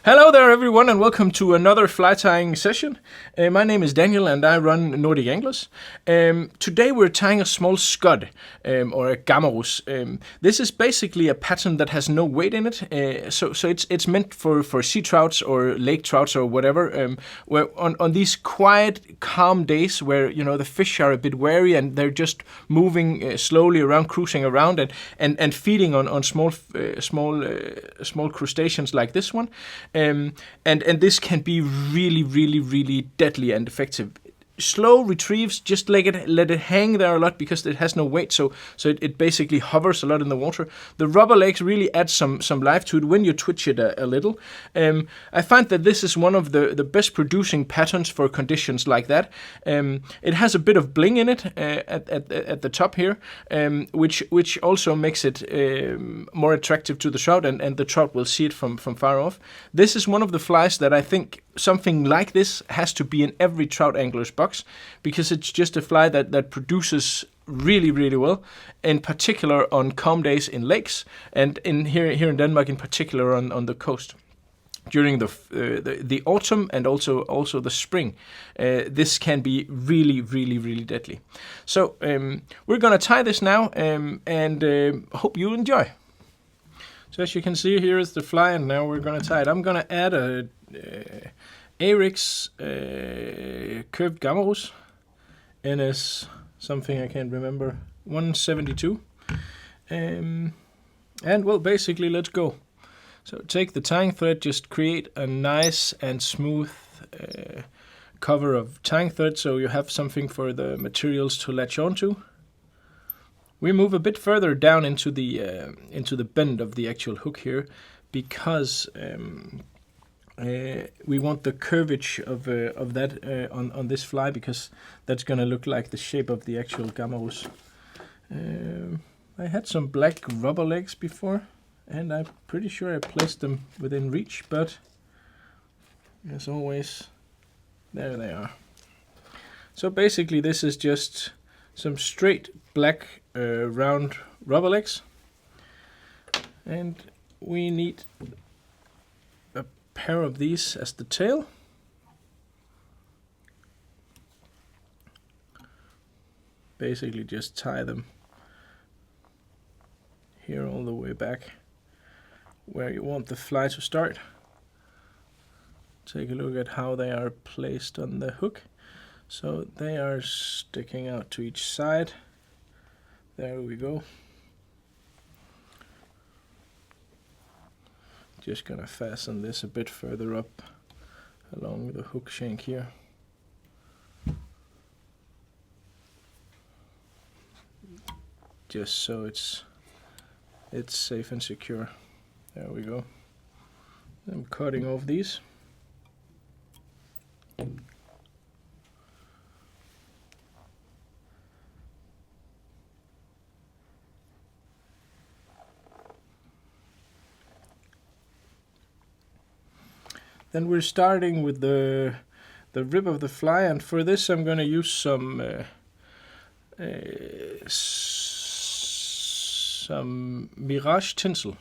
Hello there everyone and welcome to another fly tying session. My name is Daniel and I run Nordic Anglers. Today we're tying a small scud or a gamarus. This is basically a pattern that has no weight in it, so it's meant for sea trouts or lake trouts or whatever. Where on these quiet, calm days where the fish are a bit wary and they're just moving slowly around, cruising around and feeding on small crustaceans like this one. And this can be really deadly and effective. Slow retrieves, just let it hang there a lot because it has no weight, so it basically hovers a lot in the water. The rubber legs really add some life to it when you twitch it a little. I find that this is one of the best producing patterns for conditions like that. It has a bit of bling in it at the top here, which also makes it more attractive to the trout, and the trout will see it from far off. This is one of the flies that I think something like this has to be in every trout angler's box, because it's just a fly that produces really well, in particular on calm days in lakes, and here in Denmark in particular on the coast. During the autumn and also the spring, this can be really deadly. So we're gonna tie this now, and hope you enjoy. So as you can see, here is the fly, and now we're gonna tie it. I'm gonna add a Eric's curved gamarus, NS something I can't remember, 172, and well, basically let's go. So take the tying thread, just create a nice and smooth cover of tying thread so you have something for the materials to latch onto. We move a bit further down into the bend of the actual hook here, because we want the curvature of that on this fly, because that's gonna look like the shape of the actual gamarus. I had some black rubber legs before, and I'm pretty sure I placed them within reach, but as always, there they are. So basically this is just some straight black round rubber legs, and we need a pair of these as the tail. Basically just tie them here all the way back where you want the fly to start. Take a look at how they are placed on the hook. So they are sticking out to each side. There we go. Just gonna fasten this a bit further up along the hook shank here. Just so it's safe and secure. There we go. I'm cutting off these. Then we're starting with the rib of the fly, and for this I'm going to use some mirage tinsel,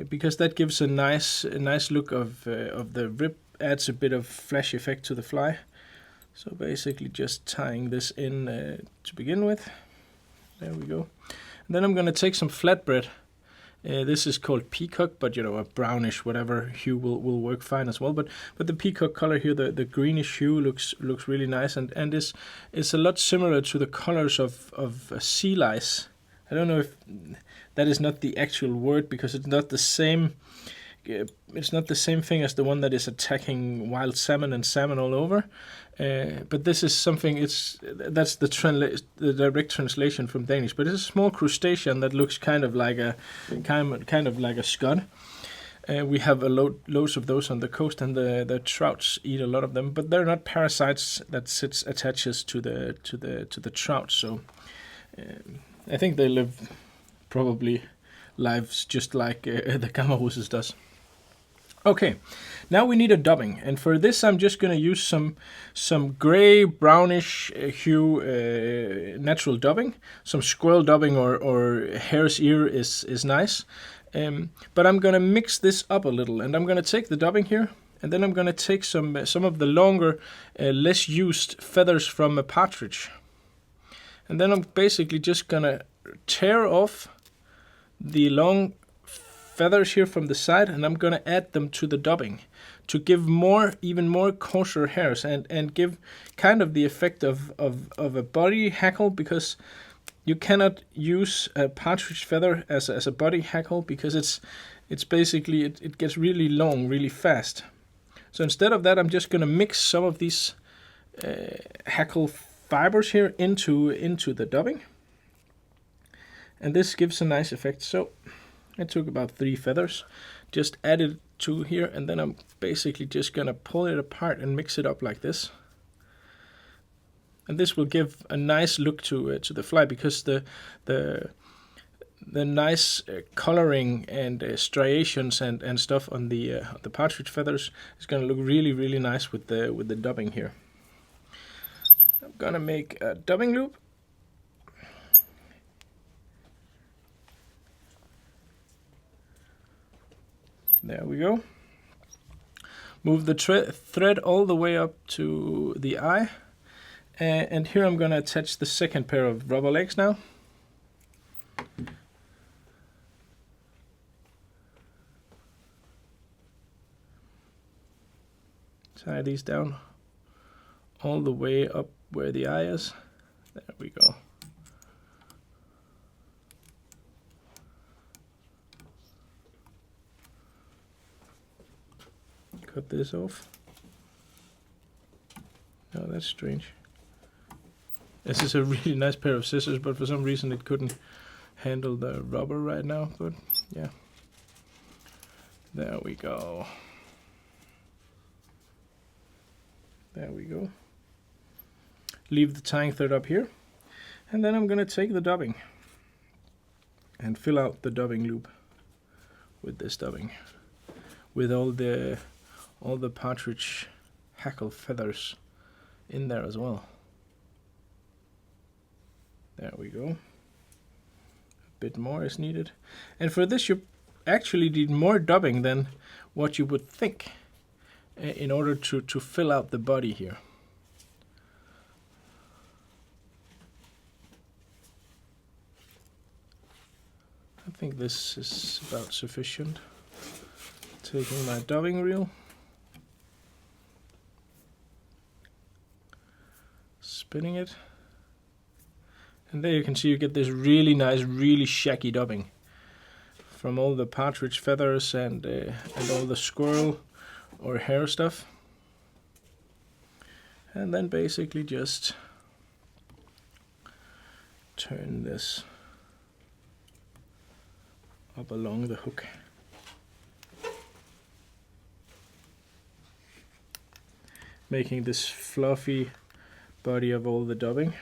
because that gives a nice look of the rib, adds a bit of flash effect to the fly. So basically just tying this in to begin with. There we go. And then I'm going to take some flatbread. This is called peacock, but a brownish whatever hue will work fine as well. But the peacock color here, the greenish hue looks really nice, and is a lot similar to the colors of sea lice. I don't know if that is not the actual word, because it's not the same. It's not the same thing as the one that is attacking wild salmon and salmon all over. But this is something. That's the direct translation from Danish. But it's a small crustacean that looks kind of like a scud. We have loads of those on the coast, and the trouts eat a lot of them. But they're not parasites that attaches to the trout. So I think they live probably lives just like the gamarus does. Okay, now we need a dubbing, and for this I'm just going to use some gray brownish hue natural dubbing. Some squirrel dubbing or hare's ear is nice. But I'm gonna mix this up a little, and I'm gonna take the dubbing here, and then I'm gonna take some of the longer, less used feathers from a partridge, and then I'm basically just gonna tear off the long feathers here from the side, and I'm gonna add them to the dubbing to give even more coarser hairs, and give kind of the effect of a body hackle, because you cannot use a partridge feather as a body hackle, because it's basically it gets really long really fast. So instead of that, I'm just gonna mix some of these hackle fibers here into the dubbing, and this gives a nice effect. So I took about 3 feathers, just added 2 here, and then I'm basically just gonna pull it apart and mix it up like this. And this will give a nice look to the fly, because the nice coloring and striations and stuff on the partridge feathers is gonna look really, really nice with the dubbing here. I'm gonna make a dubbing loop. There we go. Move the thread all the way up to the eye. And here I'm going to attach the second pair of rubber legs now. Tie these down all the way up where the eye is. There we go. Cut this off. Oh, that's strange. This is a really nice pair of scissors, but for some reason it couldn't handle the rubber right now. But yeah, there we go. There we go. Leave the tying thread up here, and then I'm gonna take the dubbing and fill out the dubbing loop with this dubbing, with all the partridge hackle feathers in there as well. There we go. A bit more is needed, and for this you actually need more dubbing than what you would think in order to fill out the body here. I think this is about sufficient. Taking my dubbing reel, spinning it, and there you can see you get this really nice, really shaggy dubbing from all the partridge feathers and all the squirrel or hare stuff. And then basically just turn this up along the hook. Making this fluffy body of all the dubbing,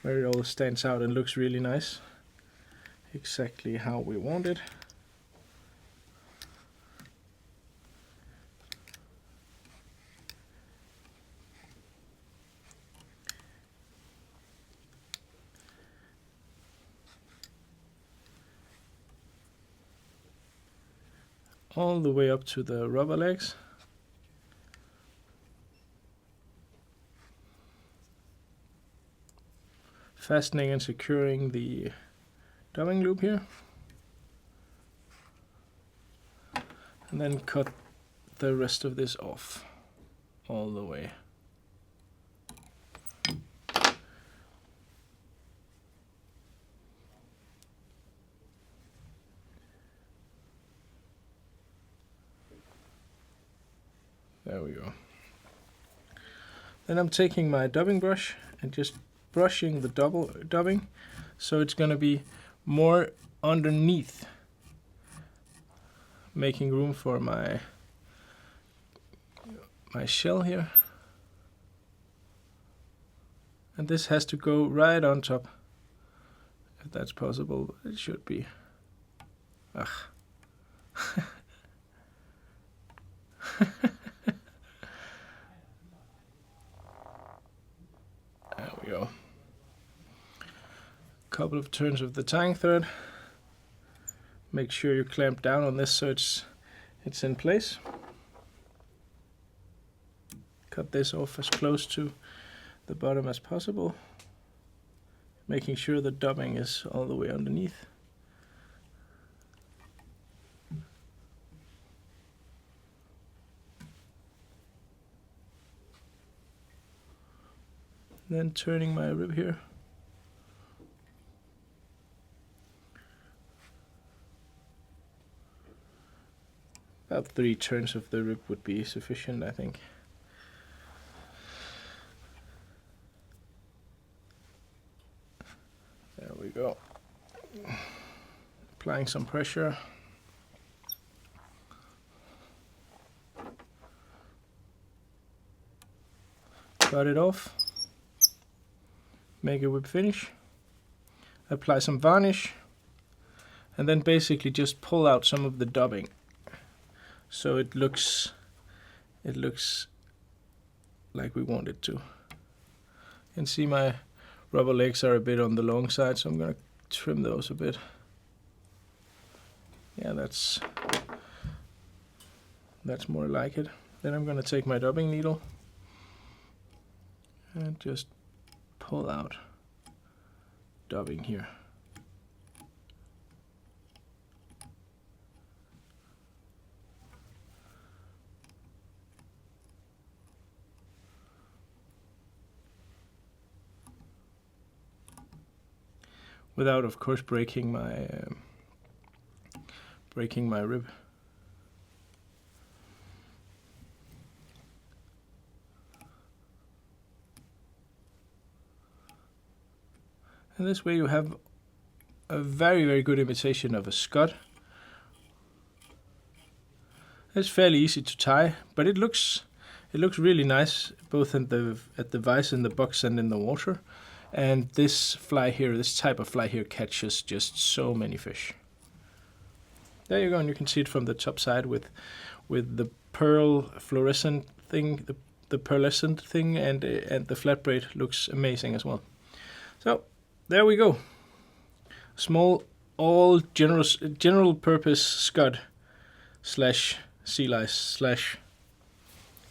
where it all stands out and looks really nice, exactly how we want it. All the way up to the rubber legs. Fastening and securing the dubbing loop here, and then cut the rest of this off all the way. There we go. Then I'm taking my dubbing brush and just brushing the dubbing, so it's going to be more underneath, making room for my shell here. And this has to go right on top, if that's possible. It should be. Ugh. There we go. Couple of turns of the tying thread, make sure you clamp down on this so it's in place. Cut this off as close to the bottom as possible, making sure the dubbing is all the way underneath. Then turning my rib here. About 3 turns of the rib would be sufficient, I think. There we go. Applying some pressure. Cut it off. Make a whip finish. Apply some varnish. And then basically just pull out some of the dubbing. So it looks like we want it to. You can see my rubber legs are a bit on the long side, so I'm gonna trim those a bit. Yeah, that's more like it. Then I'm gonna take my dubbing needle and just pull out dubbing here. Without, of course, breaking my rib. And this way you have a very, very good imitation of a scud. It's fairly easy to tie, but it looks really nice both at the vise in the box and in the water. And this fly here, this type of fly here, catches just so many fish. There you go, and you can see it from the top side with the pearl fluorescent thing, the pearlescent thing, and the flat braid looks amazing as well. So there we go. Small, all general purpose scud slash sea lice slash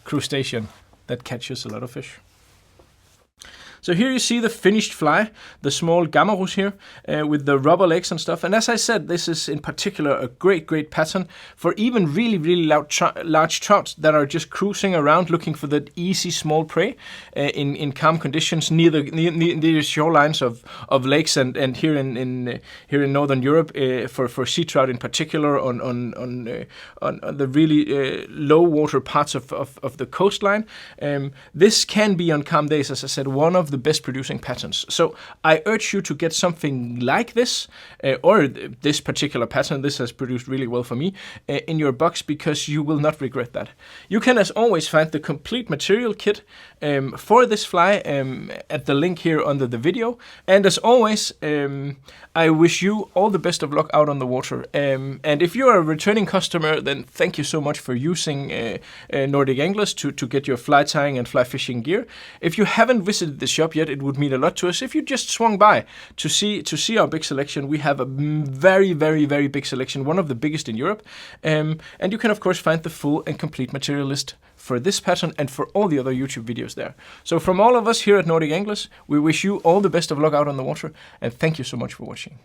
crustacean that catches a lot of fish. So here you see the finished fly, the small Gammarus here, with the rubber legs and stuff. And as I said, this is in particular a great pattern for even really large trout that are just cruising around looking for that easy small prey in calm conditions near the shorelines of lakes and here in Northern Europe for sea trout in particular on the really low water parts of the coastline. This can be on calm days, as I said, one of the best producing patterns. So I urge you to get something like this or this particular pattern. This has produced really well for me in your box, because you will not regret that. You can, as always, find the complete material kit for this fly at the link here under the video. And as always, I wish you all the best of luck out on the water. And if you are a returning customer, then thank you so much for using Nordic Anglers to get your fly tying and fly fishing gear. If you haven't visited the shop yet, it would mean a lot to us if you just swung by to see our big selection. We have a very big selection, one of the biggest in Europe. And you can, of course, find the full and complete material list for this pattern and for all the other YouTube videos there. So from all of us here at Nordic Anglers, we wish you all the best of luck out on the water, and thank you so much for watching.